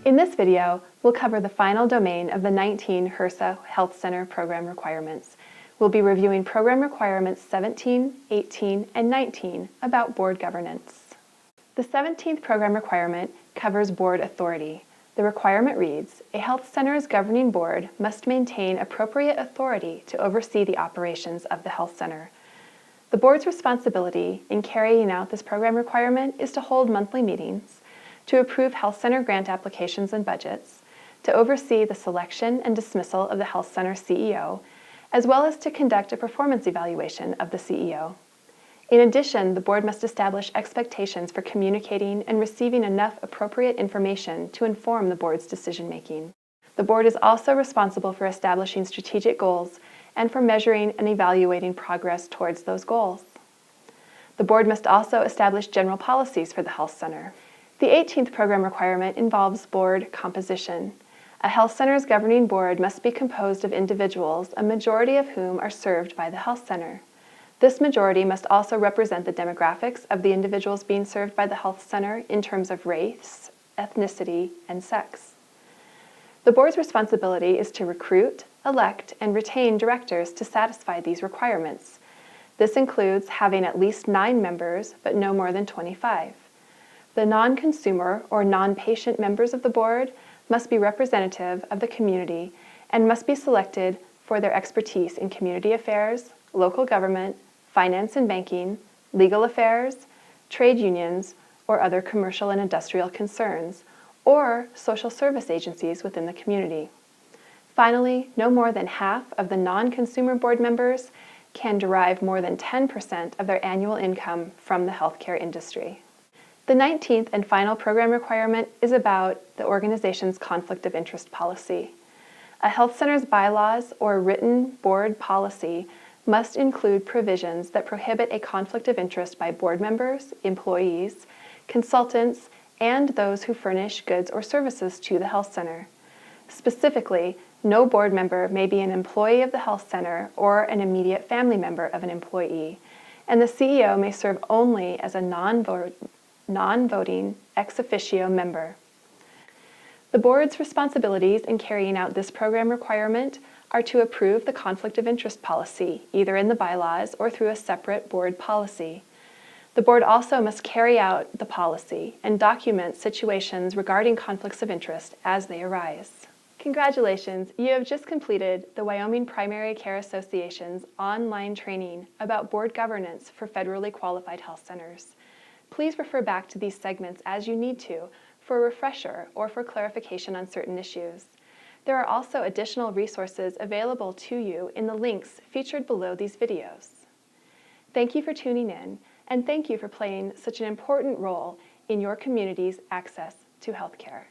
In this video, we'll cover the final domain of the 19 HRSA Health Center program requirements. We'll be reviewing program requirements 17, 18, and 19 about board governance. The 17th program requirement covers board authority. The requirement reads, a health center's governing board must maintain appropriate authority to oversee the operations of the health center. The board's responsibility in carrying out this program requirement is to hold monthly meetings, to approve health center grant applications and budgets, to oversee the selection and dismissal of the health center CEO, as well as to conduct a performance evaluation of the CEO. In addition, the board must establish expectations for communicating and receiving enough appropriate information to inform the board's decision-making. The board is also responsible for establishing strategic goals and for measuring and evaluating progress towards those goals. The board must also establish general policies for the health center. The 18th program requirement involves board composition. A health center's governing board must be composed of individuals, a majority of whom are served by the health center. This majority must also represent the demographics of the individuals being served by the health center in terms of race, ethnicity, and sex. The board's responsibility is to recruit, elect, and retain directors to satisfy these requirements. This includes having at least 9 members, but no more than 25. The non-consumer or non-patient members of the board must be representative of the community and must be selected for their expertise in community affairs, local government, finance and banking, legal affairs, trade unions, or other commercial and industrial concerns, or social service agencies within the community. Finally, no more than half of the non-consumer board members can derive more than 10% of their annual income from the healthcare industry. The 19th and final program requirement is about the organization's conflict of interest policy. A health center's bylaws or written board policy must include provisions that prohibit a conflict of interest by board members, employees, consultants, and those who furnish goods or services to the health center. Specifically, no board member may be an employee of the health center or an immediate family member of an employee, and the CEO may serve only as a non-voting ex officio member. The board's responsibilities in carrying out this program requirement are to approve the conflict of interest policy, either in the bylaws or through a separate board policy. The board also must carry out the policy and document situations regarding conflicts of interest as they arise. Congratulations, you have just completed the Wyoming Primary Care Association's online training about board governance for federally qualified health centers. Please refer back to these segments as you need to for a refresher or for clarification on certain issues. There are also additional resources available to you in the links featured below these videos. Thank you for tuning in, and thank you for playing such an important role in your community's access to healthcare.